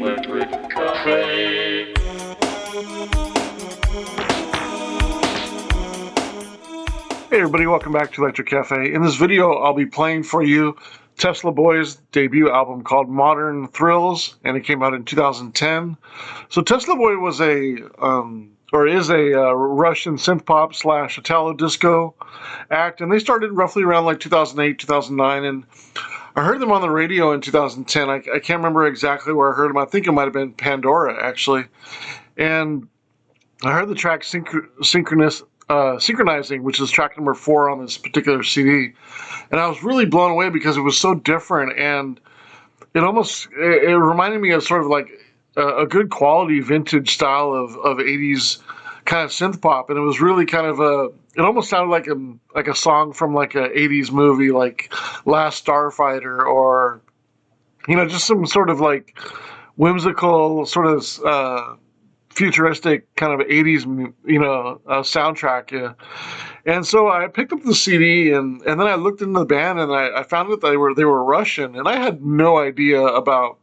Electric Cafe. Hey everybody, welcome back to Electric Cafe. In this video, I'll be playing for you Tesla Boy's debut album called Modern Thrills, and it came out in 2010. So Tesla Boy was is a Russian synth pop / Italo disco act, and they started roughly around like 2008, 2009, and I heard them on the radio in 2010. I can't remember exactly where I heard them. I think it might have been Pandora, actually. And I heard the track Synchronizing, which is track number 4 on this particular CD. And I was really blown away because it was so different, and it reminded me of sort of like a good quality vintage style of 80s kind of synth pop. And it was really kind of it almost sounded like a song from like a 80s movie, like Last Starfighter, or, just some sort of like whimsical sort of, futuristic kind of 80s, soundtrack. Yeah. And so I picked up the CD and then I looked into the band and I found that they were Russian, and I had no idea about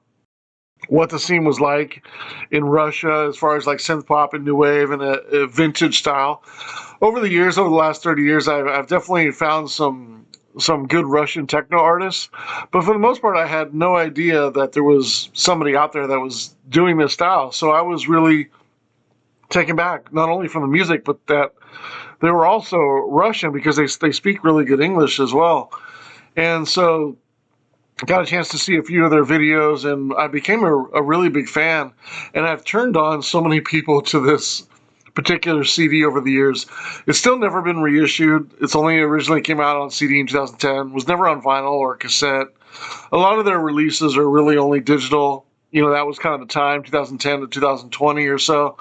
what the scene was like in Russia as far as like synth pop and new wave and a vintage style. Over the last 30 years, I've definitely found some good Russian techno artists, but for the most part, I had no idea that there was somebody out there that was doing this style. So I was really taken back, not only from the music, but that they were also Russian, because they speak really good English as well. And so I got a chance to see a few of their videos, and I became a really big fan. And I've turned on so many people to this particular CD over the years. It's still never been reissued. It's only originally came out on CD in 2010, was never on vinyl or cassette. A lot of their releases are really only digital. That was kind of the time, 2010 to 2020 or so.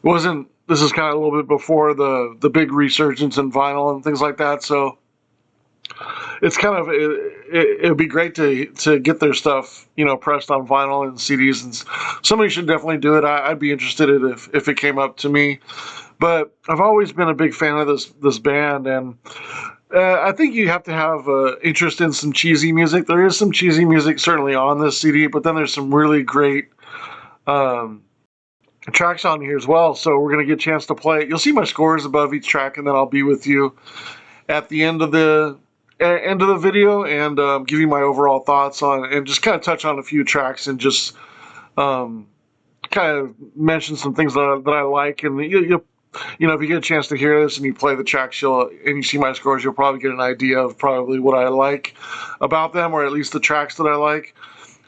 This is kind of a little bit before the big resurgence in vinyl and things like that. So it's kind of, it'd be great to get their stuff, pressed on vinyl and CDs, and somebody should definitely do it. I'd be interested in it if it came up to me. But I've always been a big fan of this band, and I think you have to have interest in some cheesy music. There is some cheesy music certainly on this CD, but then there's some really great tracks on here as well. So we're going to get a chance to play it. You'll see my scores above each track, and then I'll be with you at the end of the video and give you my overall thoughts on, and just kind of touch on a few tracks and just kind of mention some things that I like. And if you get a chance to hear this and you play the tracks, and you see my scores, you'll probably get an idea of probably what I like about them, or at least the tracks that I like.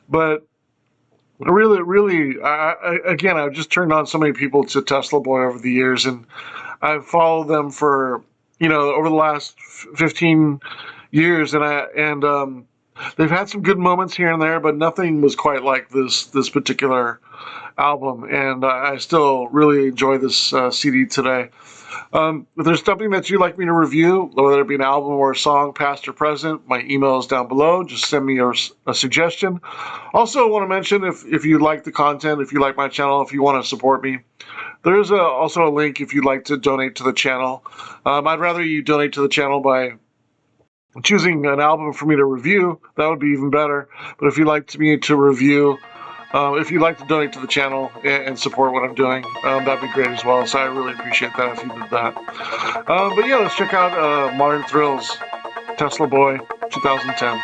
But really, I've just turned on so many people to Tesla Boy over the years, and I've followed them for, over the last 15 years, and they've had some good moments here and there, but nothing was quite like this particular album, and I still really enjoy this CD today. If there's something that you'd like me to review, whether it be an album or a song, past or present, my email is down below. Just send me a suggestion. Also, I want to mention, if you like the content, if you like my channel, if you want to support me, there's also a link if you'd like to donate to the channel. I'd rather you donate to the channel by choosing an album for me to review. That would be even better. But if you'd like me to review, if you'd like to donate to the channel and support what I'm doing, that'd be great as well. So I really appreciate that if you did that. But yeah, let's check out Modern Thrills, Tesla Boy, 2010.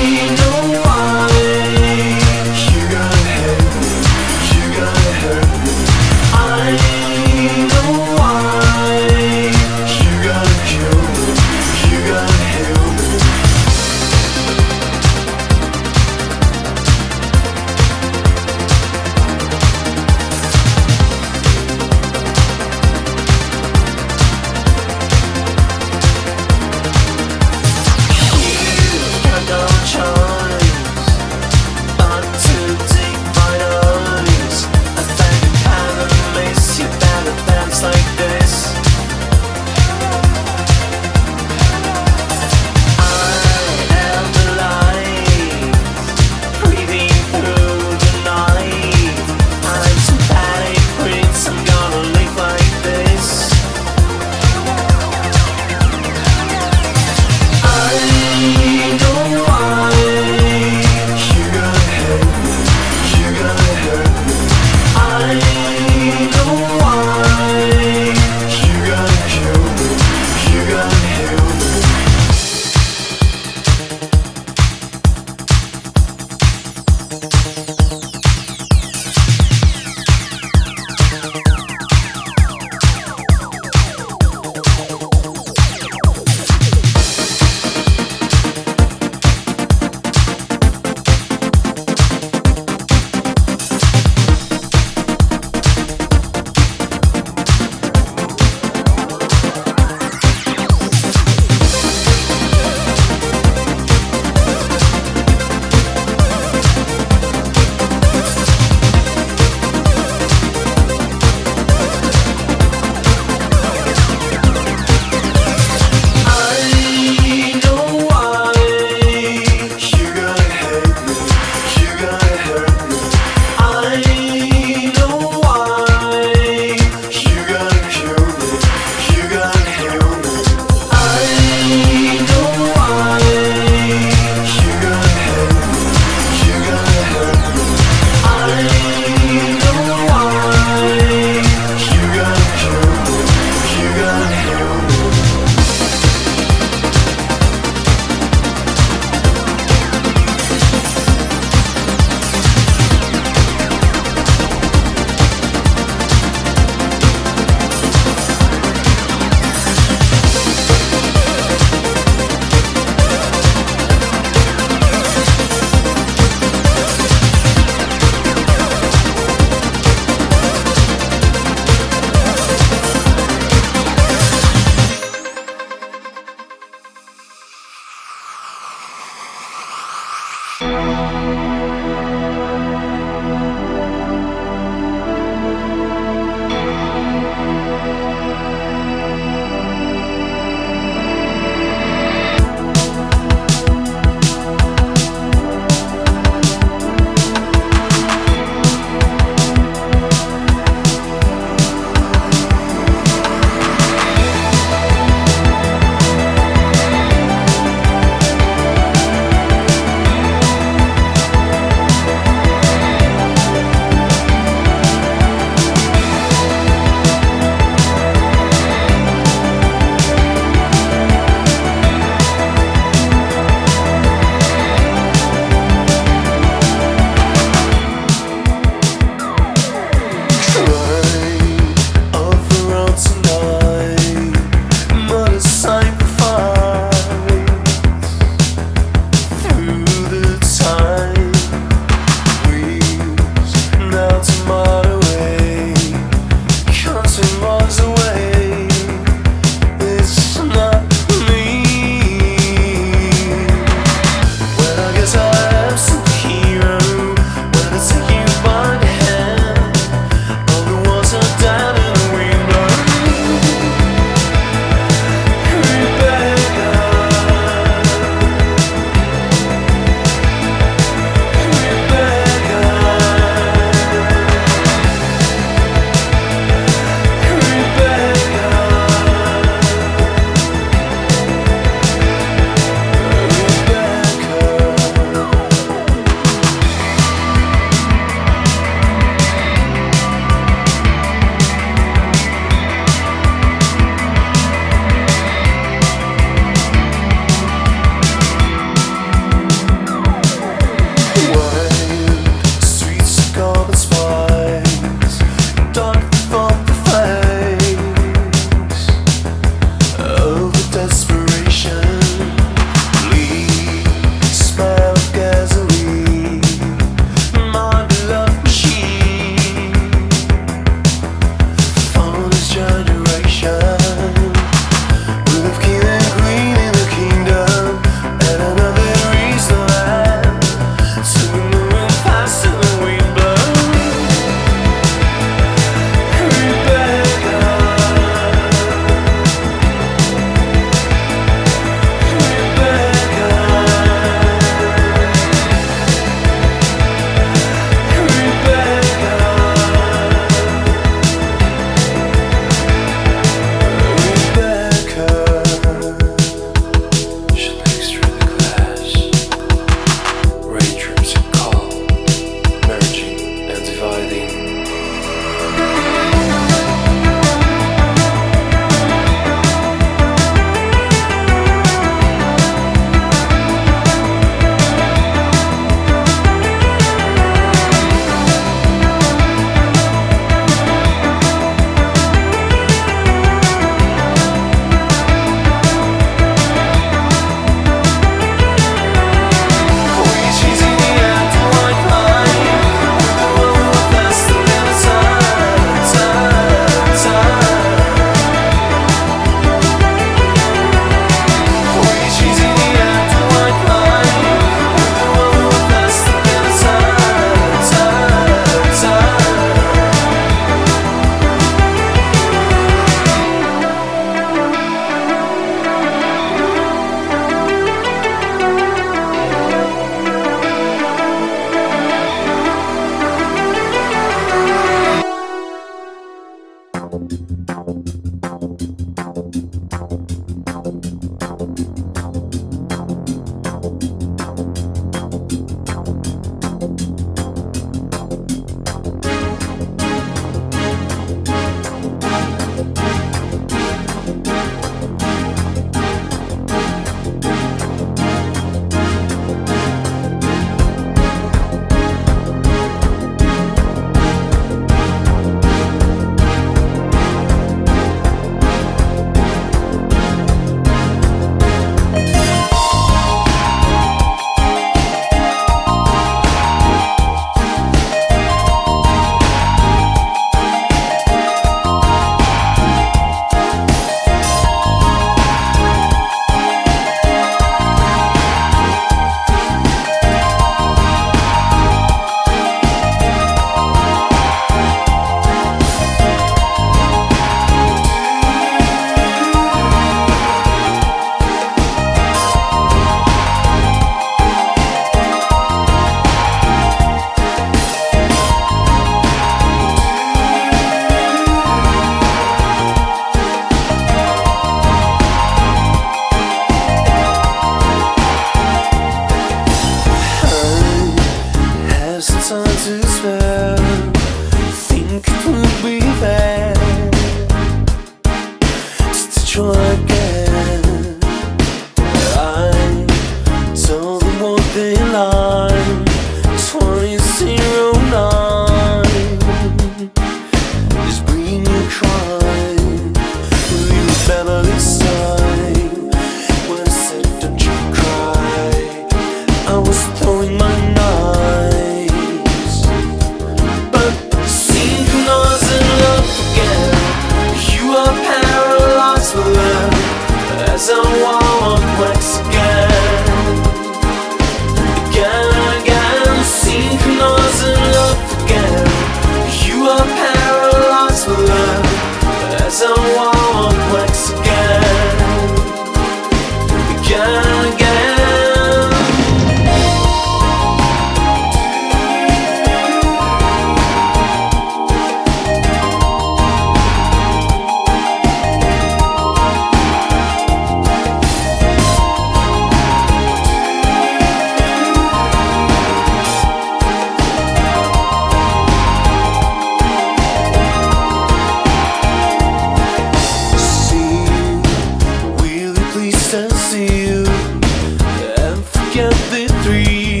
2 and forget the 3.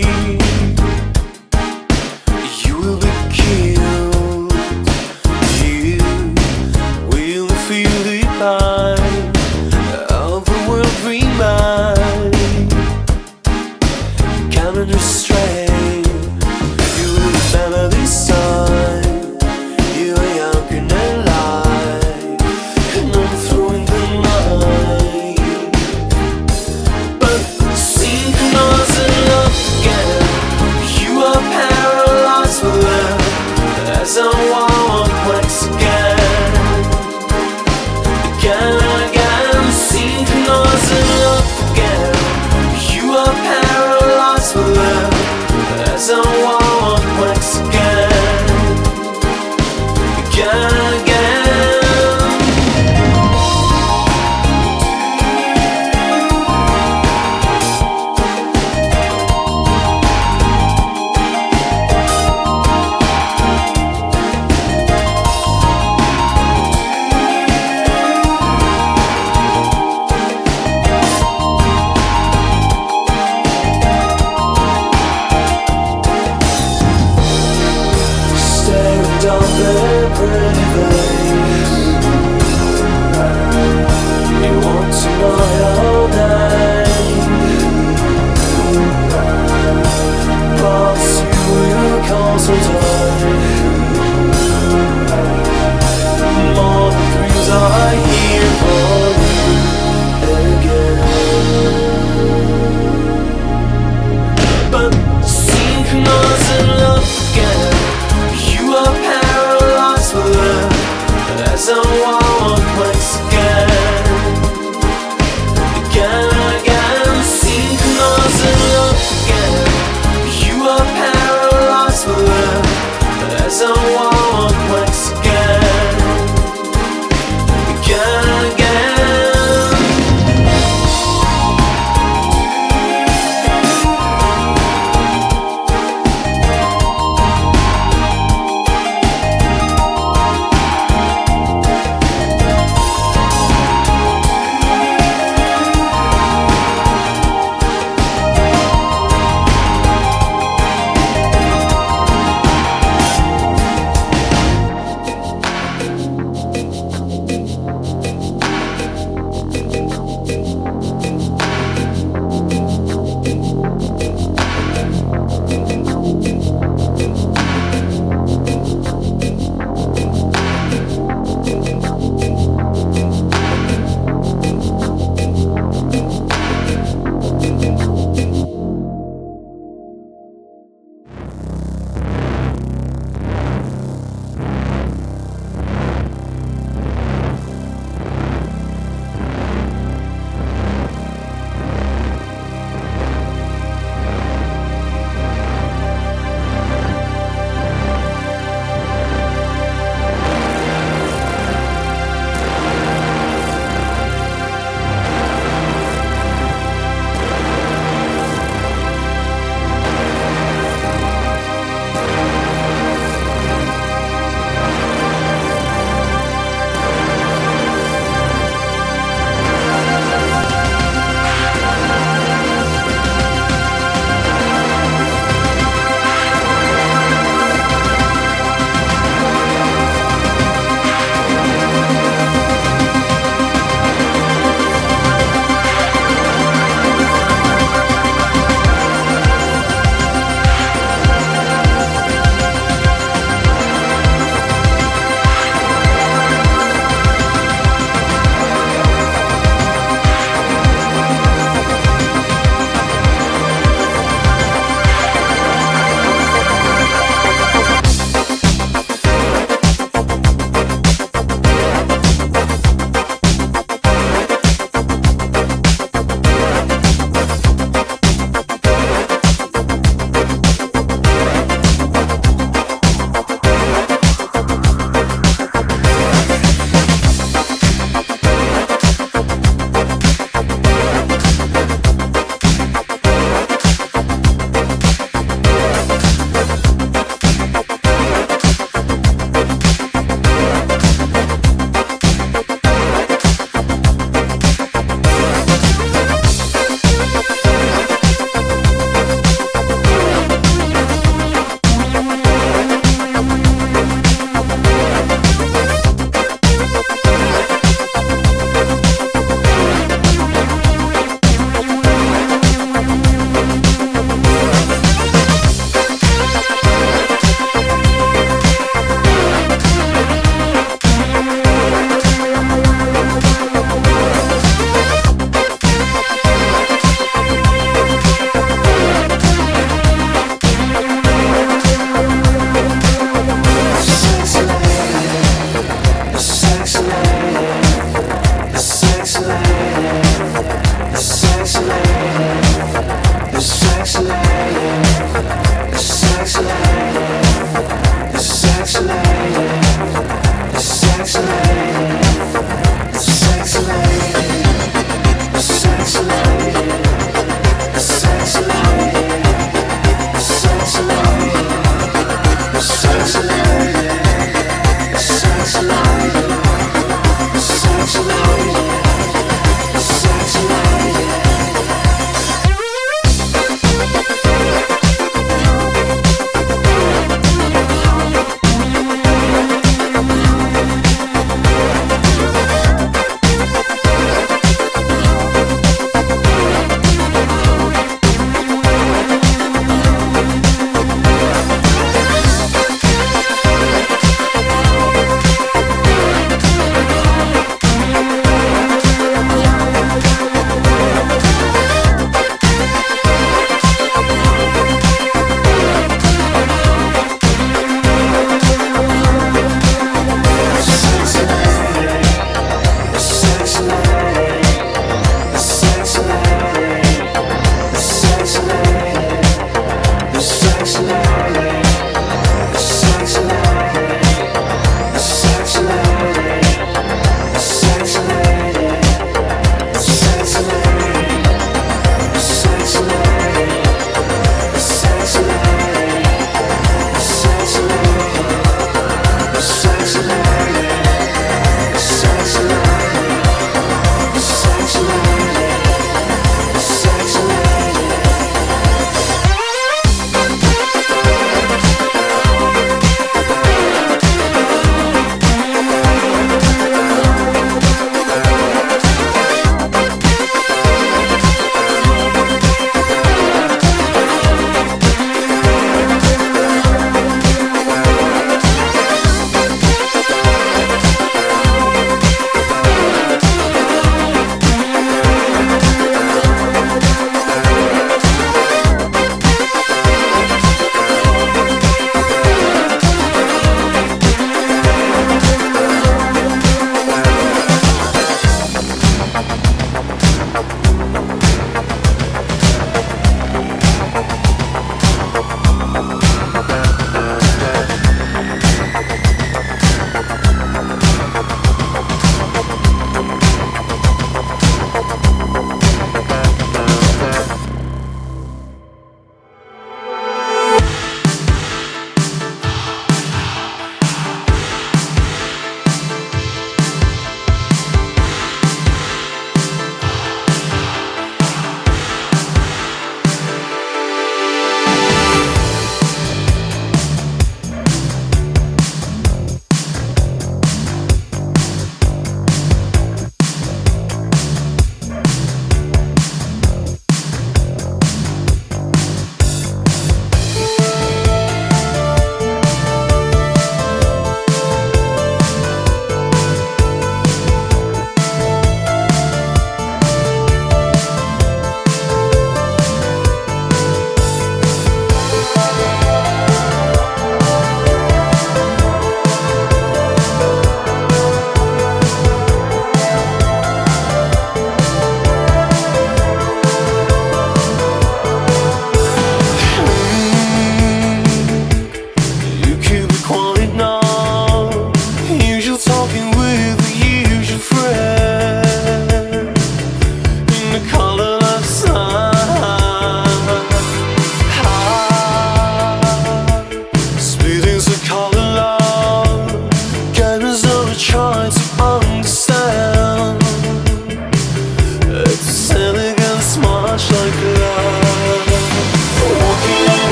You will be killed. You will feel the pain of the world remind. Can't restrain. You will remember this time. You are young and alive, and I'm throwing the night. But synchronize enough.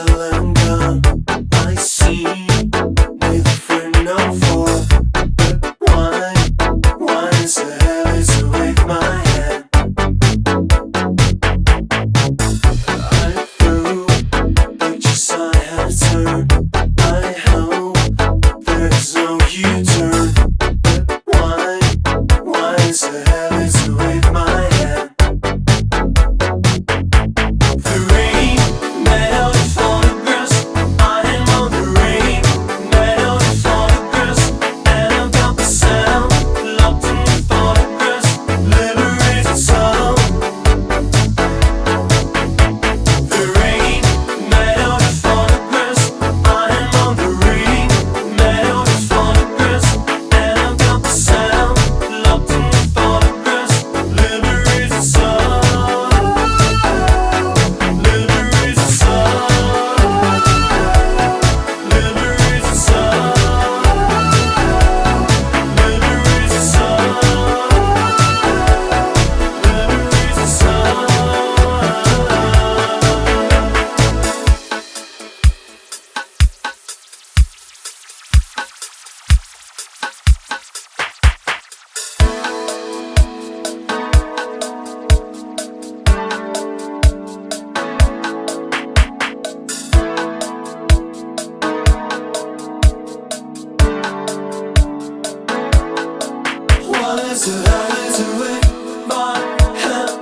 well and gone. I see neither friend nor foe. But why is the hell is to wave my hand? I threw pictures I had turned. I hope there's no U-turn. But why is the hell is to wave my hand? The rain made out of photographs. I am on the rain made out of photographs. And I've got the sound locked in the photographs. Liberated sound. The rain made out of photographs. I am on the rain made out of photographs. And I've got the sound locked in the photographs. Liberated sound. Liberated sound. Liberated sound. Liberated sound. Liberated sound. What is it? How is it with my hand?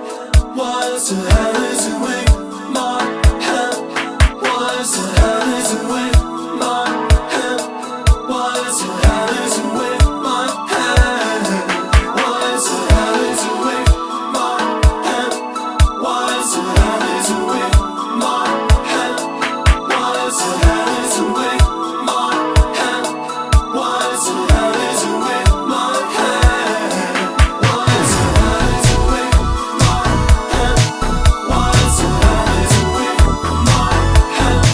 What is it? How is it with my hand? What is it? How is it with my hand? What is it? How is it with my hand? What is it? How is it with my hand? What is it? How is it with my hand? What is it? How is it with my hand? What is it? How is it with my hand? What is it? How is it with my hand? What is it? How is it with my hand?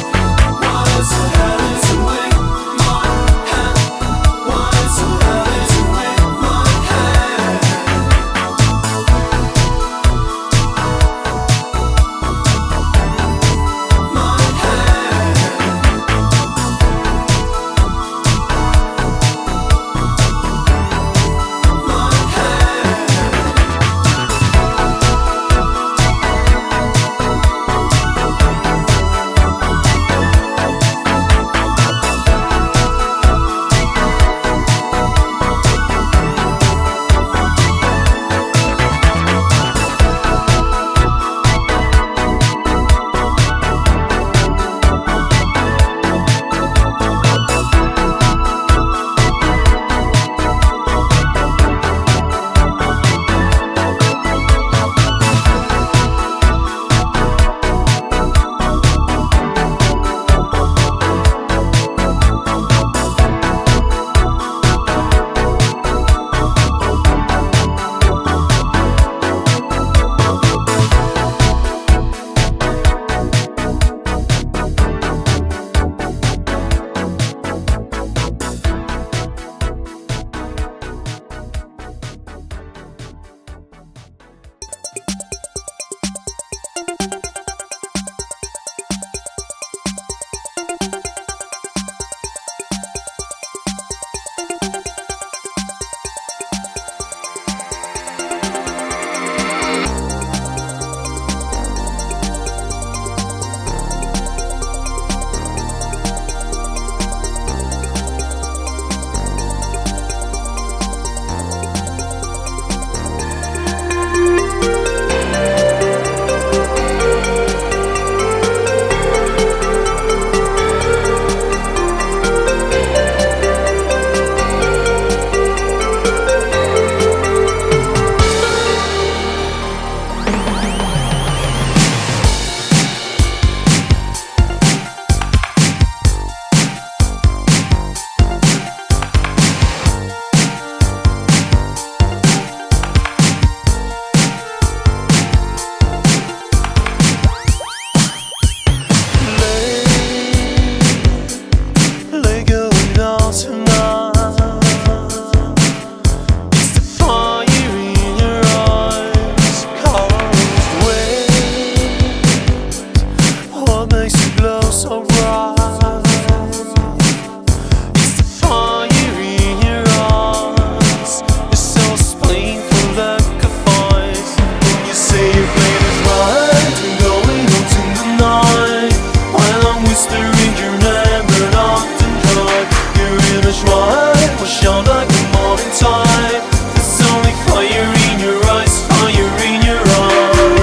fire in your never often dry. Your image right will shine like the morning tide. There's only fire in your eyes, fire in your heart.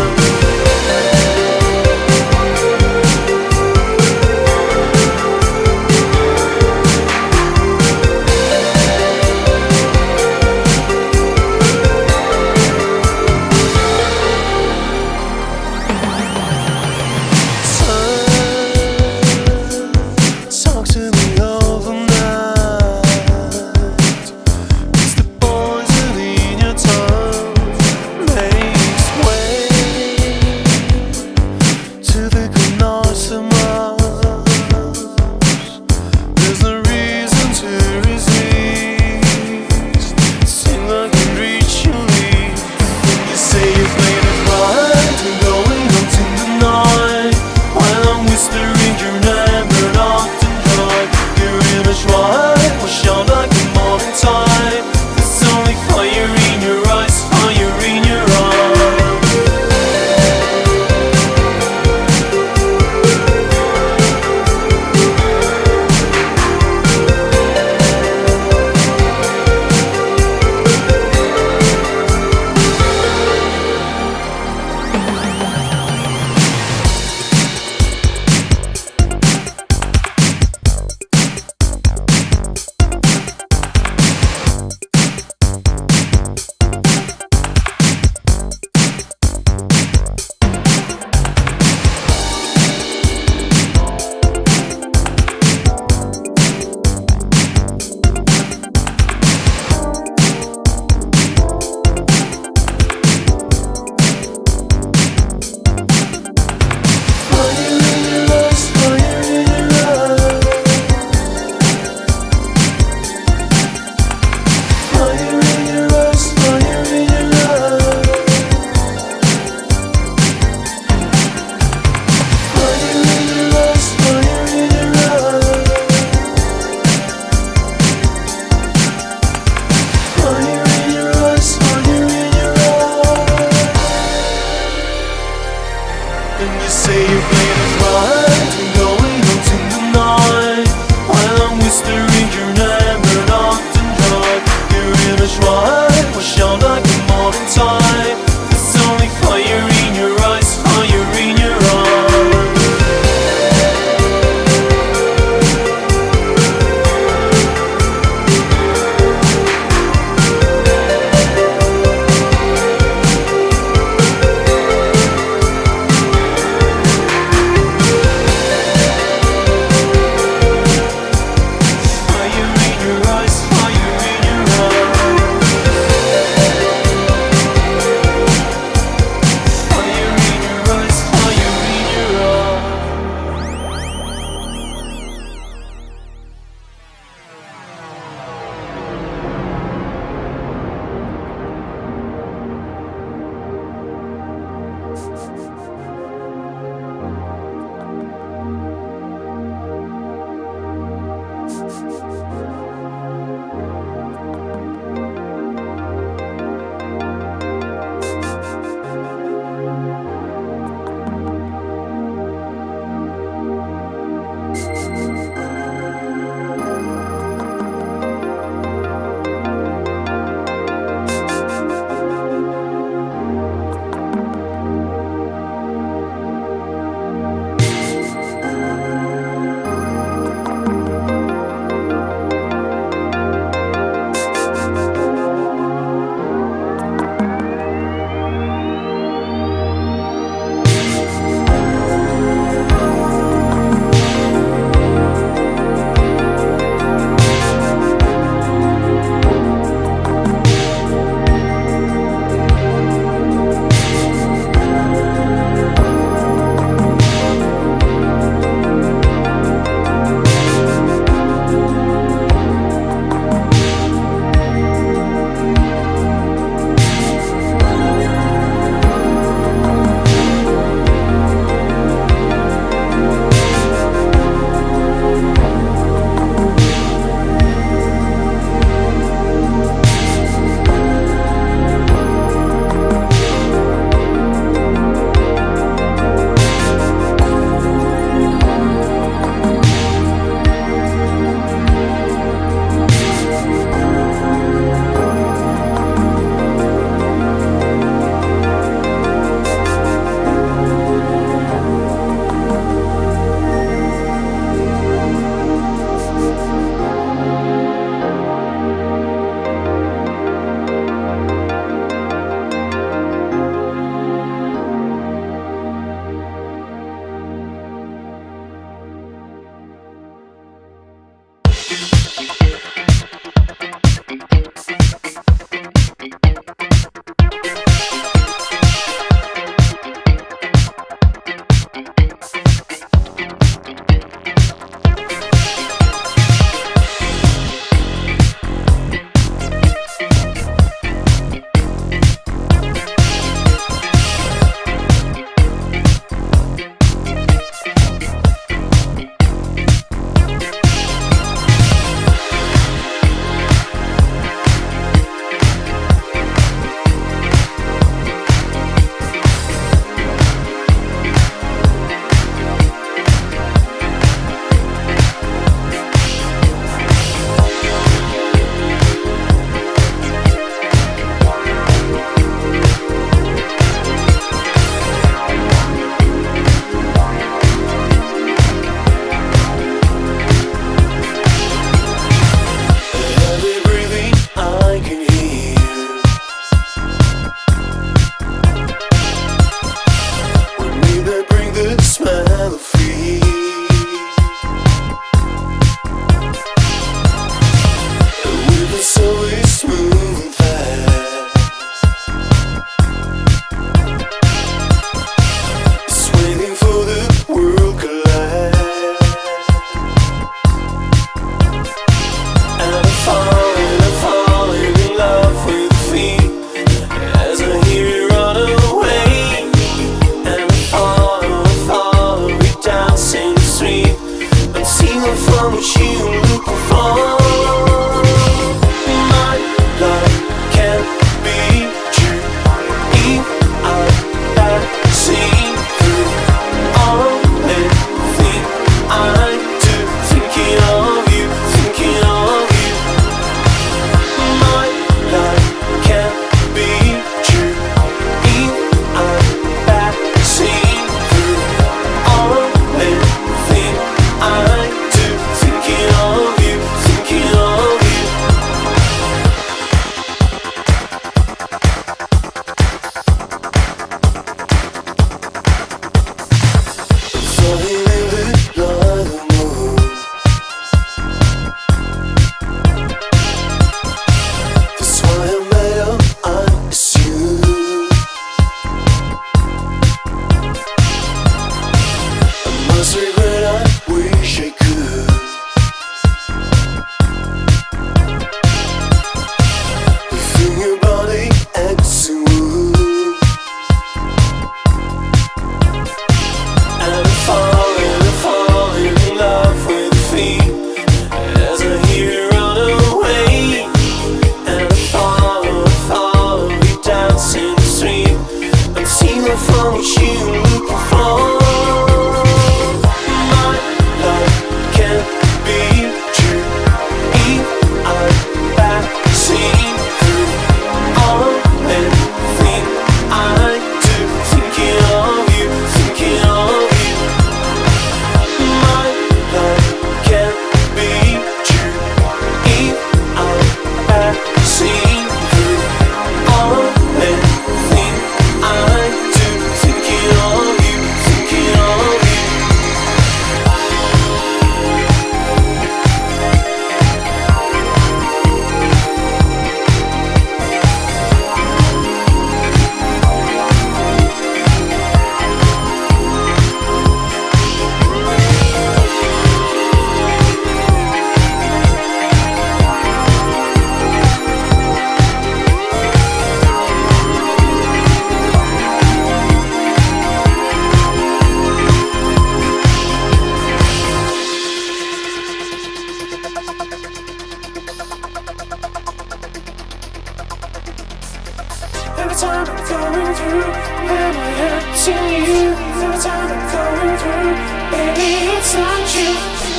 through, am I hurting you? Every time I'm going through, baby, it's not you.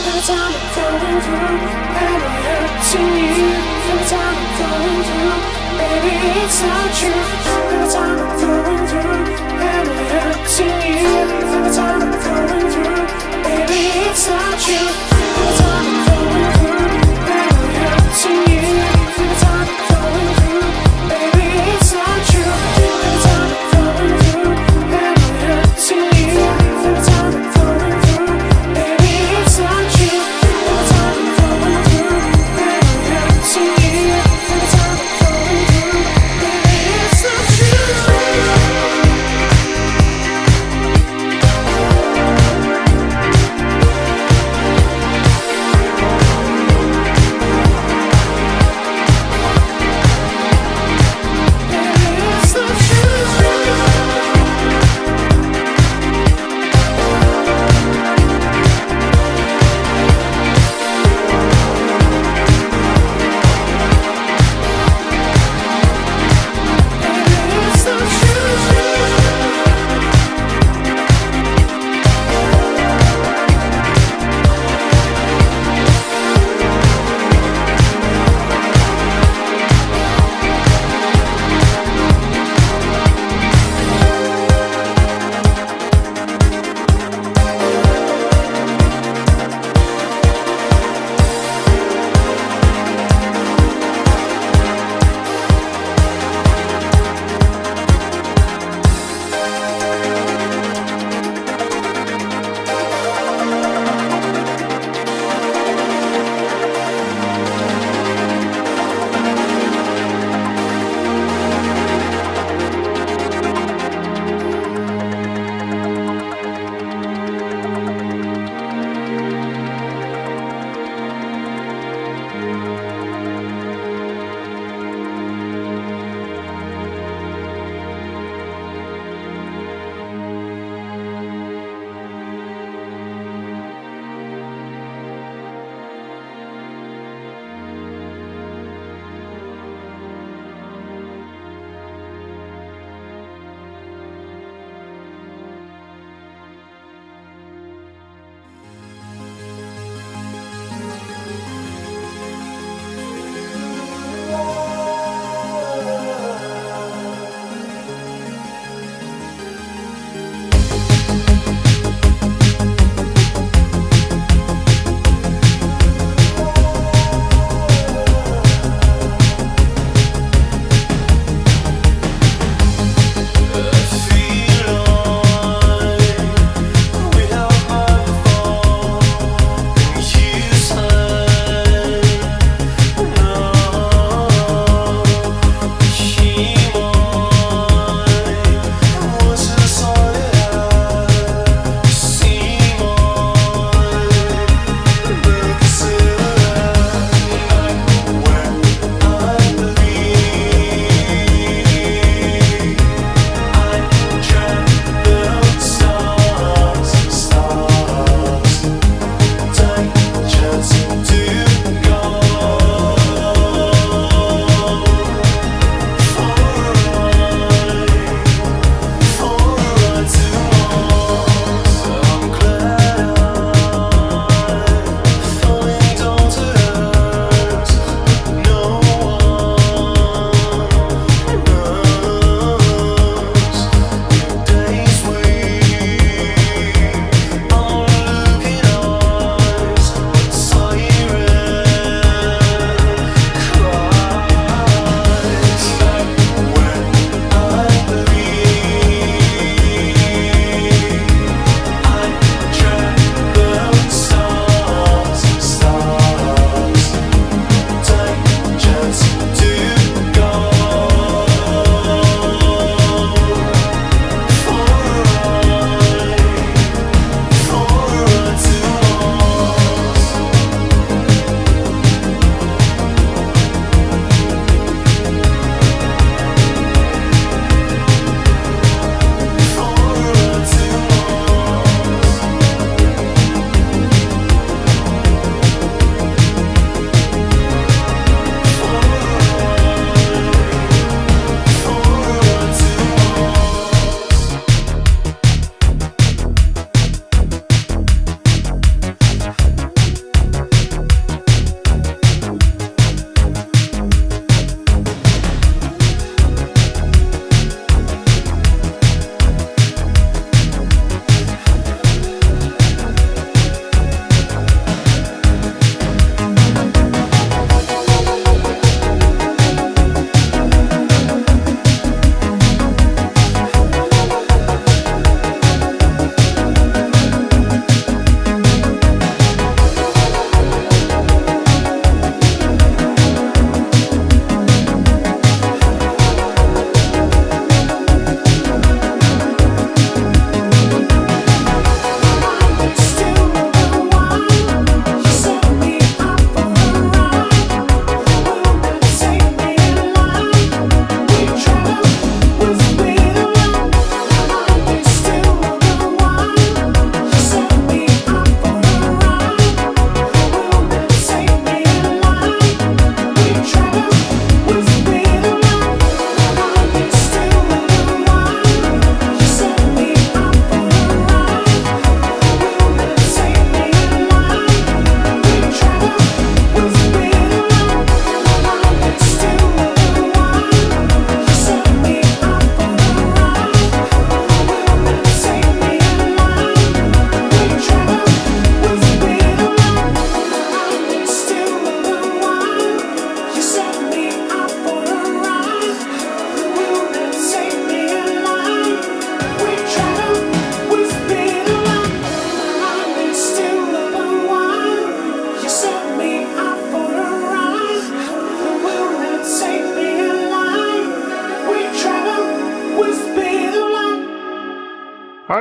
Every time I'm going through, am I hurting you? Every time I'm going through, baby, it's not you. Every time I'm going through, am I hurting you? Every time I'm going through, baby, it's not you. Every time I'm going through, am I hurting you? Every time I'm going through, baby, it's not you. Every time I'm going through, am I hurting you? Every time I'm going through, baby, it's not you. Every time I'm going through, am I hurting you? Every time I'm going through, baby, it's not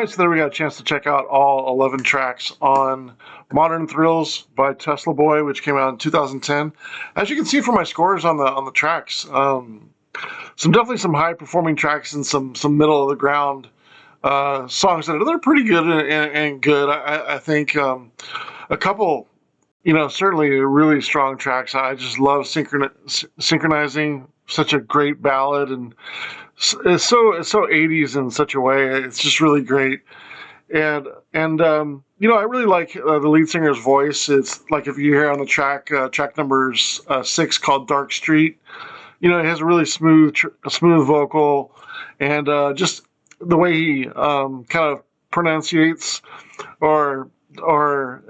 so there we got a chance to check out all 11 tracks on Modern Thrills by Tesla Boy, which came out in 2010. As you can see from my scores on the tracks, definitely some high performing tracks and some middle of the ground songs that they're pretty good and good. I think a couple, certainly really strong tracks. I just love synchronizing, such a great ballad, and it's so 80s in such a way. It's just really great. And I really like the lead singer's voice. It's like if you hear on the track number 6 called Dark Street. It has a really smooth vocal, and just the way he kind of pronunciates or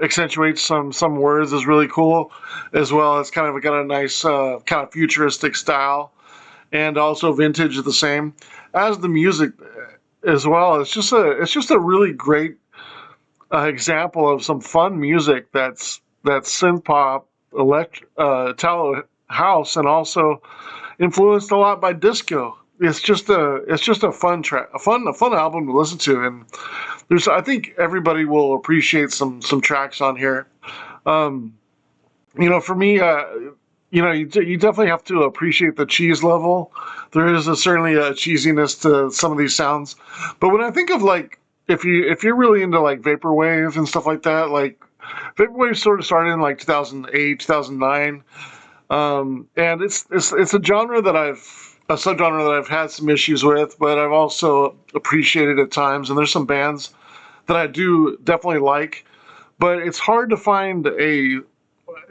accentuates some words is really cool, as well as kind of got a nice kind of futuristic style, and also vintage at the same as the music as well. It's just a really great example of some fun music that's synth pop, Italo house, and also influenced a lot by disco. It's just a fun track, a fun album to listen to, and I think everybody will appreciate some tracks on here. Um, for me, you definitely have to appreciate the cheese level. There is certainly a cheesiness to some of these sounds, but when I think of like if you're really into like vaporwave and stuff like that, like vaporwave sort of started in like 2008, 2009, and it's a subgenre that I've had some issues with, but I've also appreciated at times. And there's some bands that I do definitely like, but it's hard to find a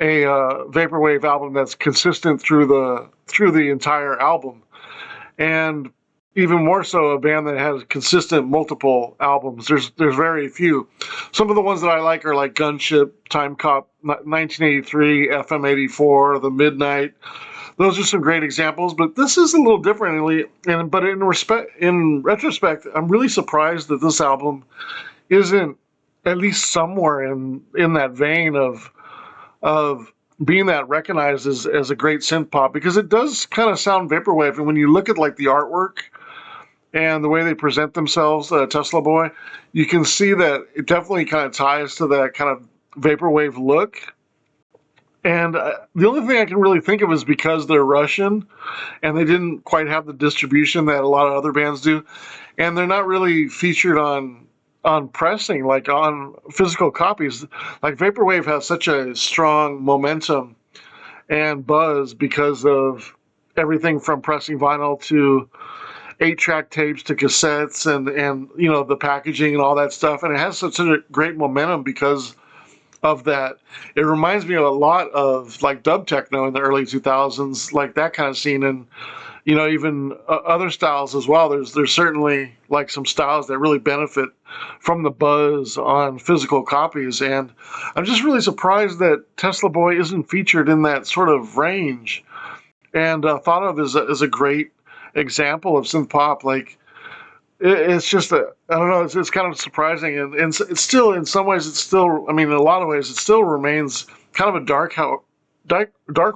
vaporwave album that's consistent through the entire album, and even more so a band that has consistent multiple albums. There's very few. Some of the ones that I like are like Gunship, Time Cop, 1983, FM 84, The Midnight. Those are some great examples, but this is a little differently. But in retrospect, I'm really surprised that this album isn't at least somewhere in that vein of being that recognized as a great synth pop, because it does kind of sound vaporwave. And when you look at like the artwork and the way they present themselves, Tesla Boy, you can see that it definitely kind of ties to that kind of vaporwave look. And the only thing I can really think of is because they're Russian and they didn't quite have the distribution that a lot of other bands do, and they're not really featured on pressing, like on physical copies. Like vaporwave has such a strong momentum and buzz because of everything from pressing vinyl to 8-track tapes to cassettes, and the packaging and all that stuff, and it has such a great momentum because of that. It reminds me a lot of like dub techno in the early 2000s, like that kind of scene, and even other styles as well. There's certainly like some styles that really benefit from the buzz on physical copies, and I'm just really surprised that Tesla Boy isn't featured in that sort of range, and thought of as a great example of synth pop. Like it's just I don't know. It's kind of surprising, and it's still in some ways. It's still, I mean, in a lot of ways, it still remains kind of a dark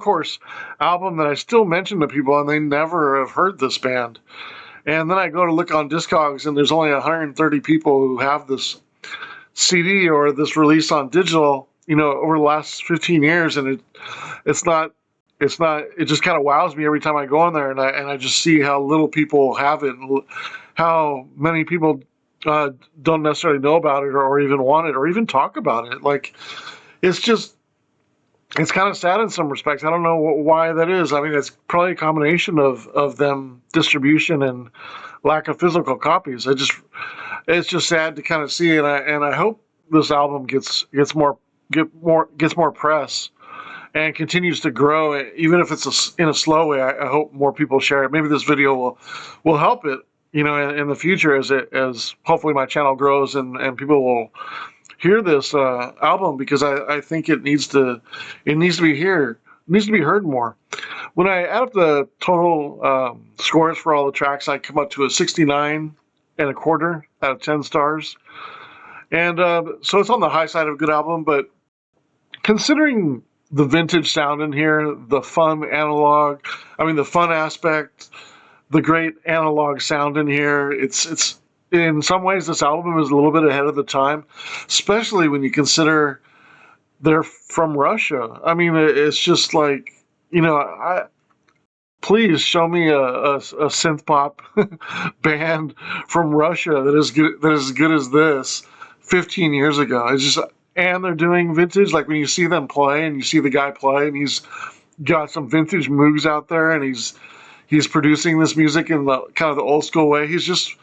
horse album that I still mention to people, and they never have heard this band. And then I go to look on Discogs, and there's only 130 people who have this CD or this release on digital. Over the last 15 years, and it's not. It just kind of wows me every time I go in there, and I just see how little people have it, and how many people don't necessarily know about it, or even want it, or even talk about it. Like it's kind of sad in some respects. I don't know why that is. I mean, it's probably a combination of them distribution and lack of physical copies. It's just sad to kind of see, and I hope this album gets more press and continues to grow, even if it's in a slow way. I hope more people share it. Maybe this video will help it, in the future, as hopefully my channel grows and people will hear this album, because I think it needs to be here. It needs to be heard more. When I add up the total scores for all the tracks, I come up to a 69 and a quarter out of 10 stars. And so it's on the high side of a good album, but considering the vintage sound in here, the fun aspect, the great analog sound in here, it's in some ways, this album is a little bit ahead of the time, especially when you consider they're from Russia. I mean, it's just like, please show me a synth pop band from Russia that is as good as this 15 years ago. It's just, and they're doing vintage. Like when you see them play and you see the guy play, and he's got some vintage moves out there, and he's producing this music in the kind of the old school way. He's just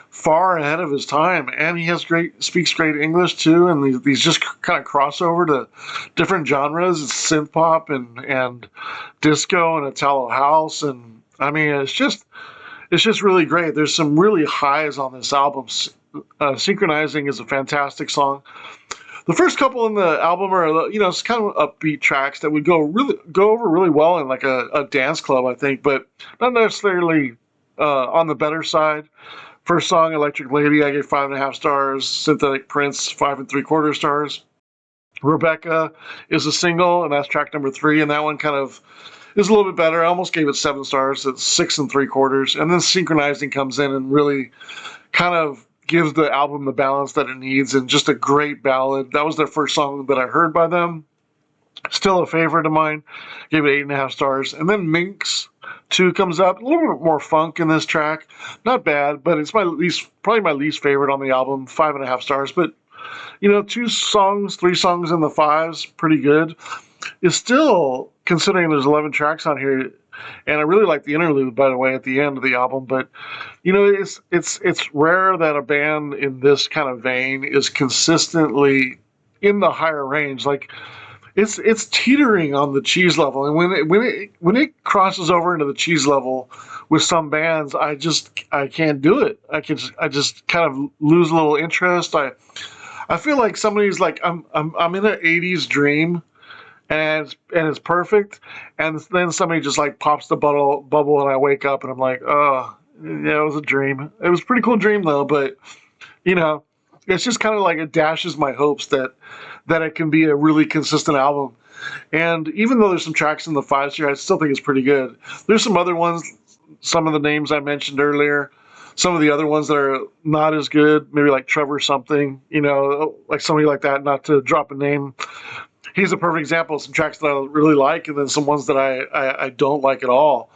far ahead of his time, and he speaks great English too, and these just kind of crossover to different genres. It's synth pop and disco and Italo house, and I mean it's just really great. There's some really highs on this album. Synchronizing is a fantastic song. The first couple in the album are, it's kind of upbeat tracks that would go over really well in like a dance club, I think, but not necessarily on the better side. First song, Electric Lady, I gave 5.5 stars. Synthetic Prince, 5 3/4 stars. Rebecca is a single, and that's track number 3, and that one kind of is a little bit better. I almost gave it 7 stars. It's 6 3/4. And then Synchronizing comes in and really kind of gives the album the balance that it needs, and just a great ballad. That was their first song that I heard by them. Still a favorite of mine. Gave it 8.5 stars. And then Minx 2 comes up. A little bit more funk in this track. Not bad, but it's probably my least favorite on the album. 5.5 stars. But 3 songs in the 5s, pretty good. It's still, considering there's 11 tracks on here, and I really like the interlude, by the way, at the end of the album. But it's rare that a band in this kind of vein is consistently in the higher range. Like it's teetering on the cheese level, and when it crosses over into the cheese level with some bands, I can't do it. I just kind of lose a little interest. I feel like somebody's like I'm in an '80s dream, and it's perfect, and then somebody just like pops the bubble, and I wake up and I'm like, oh yeah, it was a dream. It was a pretty cool dream though, but it's just kind of like it dashes my hopes that it can be a really consistent album. And even though there's some tracks in the 5s here, I still think it's pretty good. There's some other ones, some of the names I mentioned earlier, some of the other ones that are not as good, maybe like Trevor something, like somebody like that, not to drop a name. He's a perfect example of some tracks that I really like, and then some ones that I don't like at all.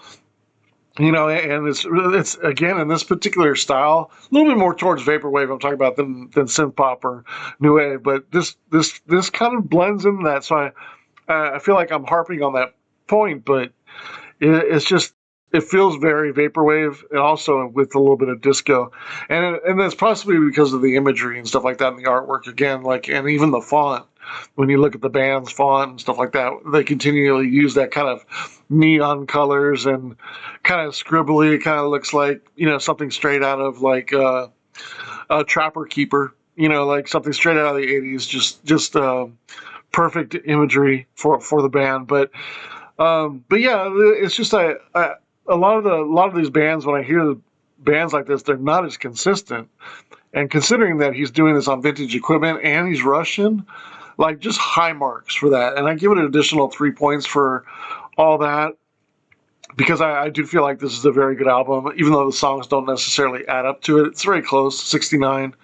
And it's again in this particular style, a little bit more towards vaporwave I'm talking about than synth pop or new wave, but this kind of blends into that. So I feel like I'm harping on that point, but it's just, it feels very vaporwave, and also with a little bit of disco, and that's possibly because of the imagery and stuff like that, and the artwork again, and even the font. When you look at the band's font and stuff like that, they continually use that kind of neon colors and kind of scribbly. It kind of looks like something straight out of like a Trapper Keeper, like something straight out of the '80s. Just perfect imagery for the band, but yeah, it's just a lot of these bands, when I hear bands like this, they're not as consistent. And considering that he's doing this on vintage equipment and he's Russian, like just high marks for that. And I give it an additional 3 points for all that, because I do feel like this is a very good album, even though the songs don't necessarily add up to it. It's very close, 69.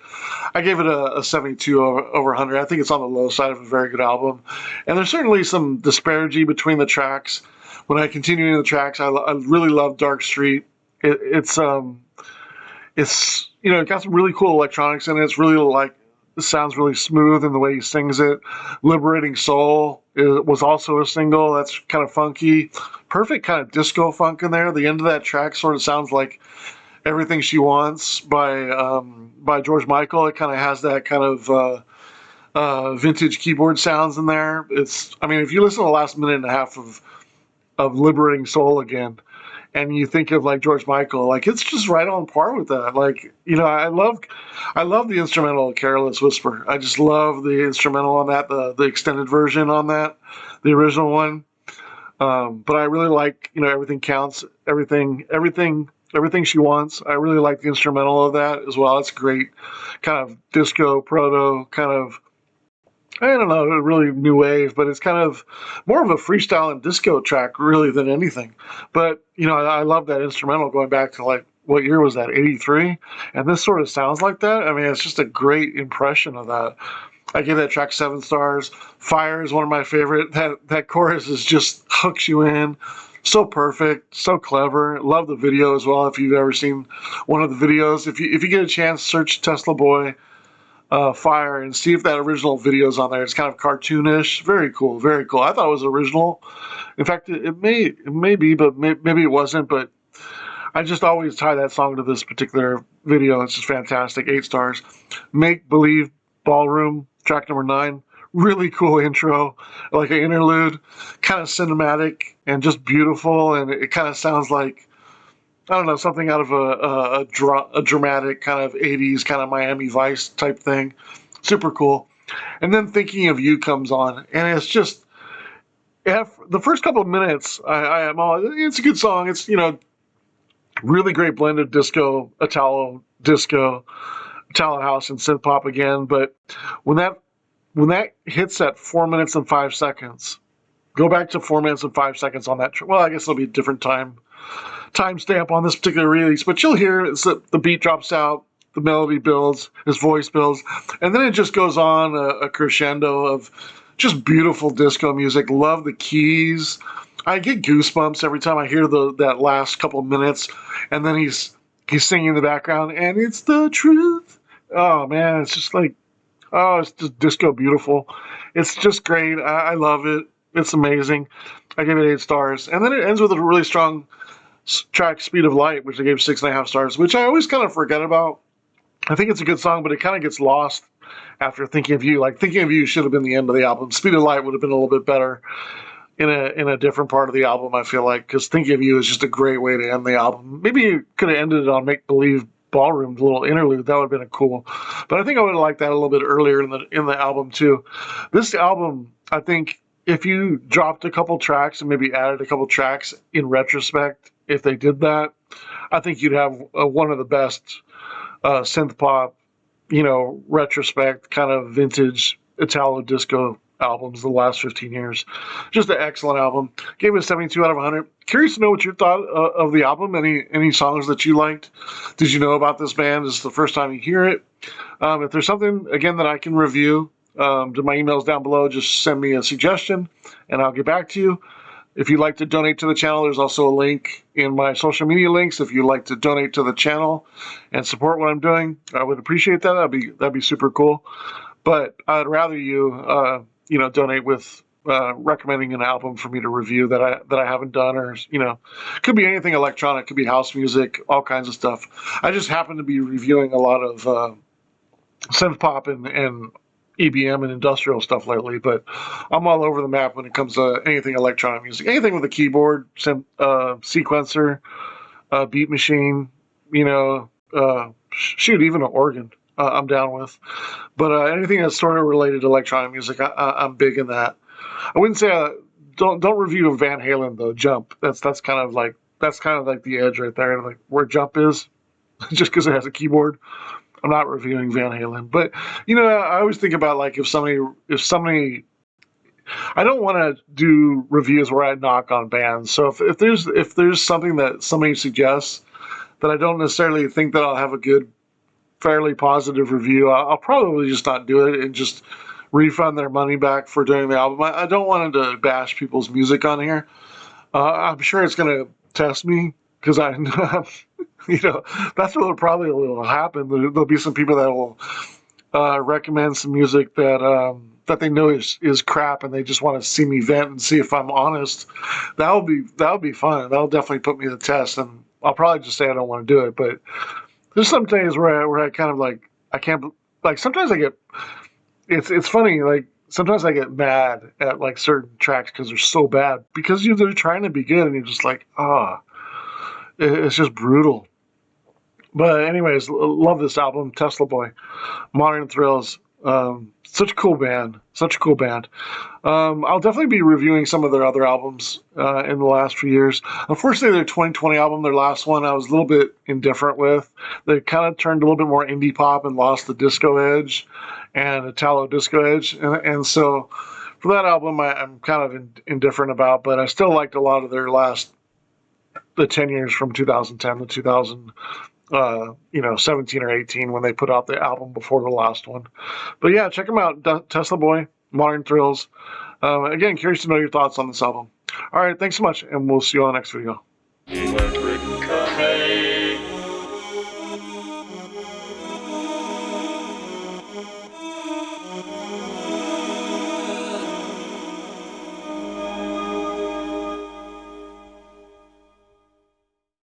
I gave it a 72 over 100. I think it's on the low side of a very good album. And there's certainly some disparity between the tracks. When I continue in the tracks, I really love Dark Street. It's it got some really cool electronics in it. It's really it sounds really smooth in the way he sings it. Liberating Soul was also a single. That's kind of funky. Perfect kind of disco funk in there. The end of that track sort of sounds like Everything She Wants by George Michael. It kind of has that kind of vintage keyboard sounds in there. If you listen to the last minute and a half of Liberating Soul again, and you think of like George Michael, like it's just right on par with that. I love the instrumental Careless Whisper. I just love the instrumental on that, the extended version on that, the original one. But I really like, Everything Counts, everything She Wants. I really like the instrumental of that as well. It's great, kind of disco, proto, kind of, I don't know, really new wave, but it's kind of more of a freestyle and disco track really than anything. But, I love that instrumental going back to like what year was that? 83, and this sort of sounds like that. I mean, it's just a great impression of that. I give that track 7 stars. Fire is one of my favorite. That chorus is just hooks you in. So perfect, so clever. Love the video as well. If you've ever seen one of the videos, if you get a chance, search Tesla Boy Fire and see if that original video is on there. It's kind of cartoonish. Very cool, very cool. I thought it was original. In fact, it may be, but maybe it wasn't. But I just always tie that song to this particular video. It's just fantastic. 8 stars. Make Believe Ballroom, track number 9. Really cool intro, like an interlude, kind of cinematic and just beautiful. And it kind of sounds like, I don't know, something out of a dramatic kind of 80s kind of Miami Vice type thing. Super cool. And then Thinking of You comes on, and it's just, the first couple of minutes, I am all, it's a good song. It's, really great blend of disco, Italo disco, Italo house, and synth pop again. But when that hits at 4 minutes and 5 seconds, go back to 4 minutes and 5 seconds on that. Well, I guess it'll be a different timestamp on this particular release, but you'll hear it's the beat drops out, the melody builds, his voice builds, and then it just goes on a crescendo of just beautiful disco music. Love the keys. I get goosebumps every time I hear that last couple of minutes, and then he's singing in the background, and it's the truth. Oh man, it's just like, oh, it's just disco beautiful. It's just great. I love it. It's amazing. I give it 8 stars, and then it ends with a really strong track, Speed of Light, which I gave 6.5 stars, which I always kind of forget about. I think it's a good song, but it kind of gets lost after Thinking of You. Like, Thinking of You should have been the end of the album. Speed of Light would have been a little bit better in a different part of the album, I feel like, because Thinking of You is just a great way to end the album. Maybe you could have ended it on Make Believe Ballroom, the little interlude. That would have been a cool. But I think I would have liked that a little bit earlier in the album too. This album, I think, if you dropped a couple tracks and maybe added a couple tracks in retrospect, if they did that, I think you'd have one of the best synth pop, retrospect kind of vintage Italo disco albums the last 15 years. Just an excellent album. Gave it a 72 out of 100. Curious to know what you thought of the album. Any songs that you liked? Did you know about this band? This is the first time you hear it. If there's something, again, that I can review, my email's down below. Just send me a suggestion, and I'll get back to you. If you'd like to donate to the channel, there's also a link in my social media links. If you'd like to donate to the channel and support what I'm doing, I would appreciate that. That'd be super cool. But I'd rather you donate with recommending an album for me to review that I haven't done, or could be anything electronic, could be house music, all kinds of stuff. I just happen to be reviewing a lot of synth pop and EBM and industrial stuff lately, but I'm all over the map when it comes to anything electronic music, anything with a keyboard, sequencer, beat machine, shoot, even an organ. I'm down with, but anything that's sort of related to electronic music, I'm big in that. I wouldn't say don't review Van Halen though. Jump. That's kind of like the edge right there, like where Jump is, just because it has a keyboard. I'm not reviewing Van Halen, but I always think about like if somebody, I don't want to do reviews where I knock on bands. So if there's something that somebody suggests that I don't necessarily think that I'll have a good, fairly positive review, I'll probably just not do it and just refund their money back for doing the album. I don't want to bash people's music on here. I'm sure it's going to test me because I that's what probably will happen. There'll be some people that will recommend some music that they know is crap, and they just want to see me vent and see if I'm honest. That'll be fun. That'll definitely put me to the test, and I'll probably just say I don't want to do it. But there's some days where I kind of like, I can't, like, sometimes I get, it's funny, like sometimes I get mad at like certain tracks because they're so bad, because they're trying to be good and you're just like, it's just brutal. But anyways, love this album, Tesla Boy, Modern Thrills. Such a cool band. I'll definitely be reviewing some of their other albums in the last few years. Unfortunately, their 2020 album, their last one, I was a little bit indifferent with. They kind of turned a little bit more indie pop and lost the disco edge and Italo disco edge. And so for that album, I'm kind of indifferent about, but I still liked a lot of their last the 10 years from 2010 to 17 or 18 when they put out the album before the last one. But yeah, check them out. Tesla Boy, Modern Thrills. Again, curious to know your thoughts on this album. All right, thanks so much, and we'll see you on the next video.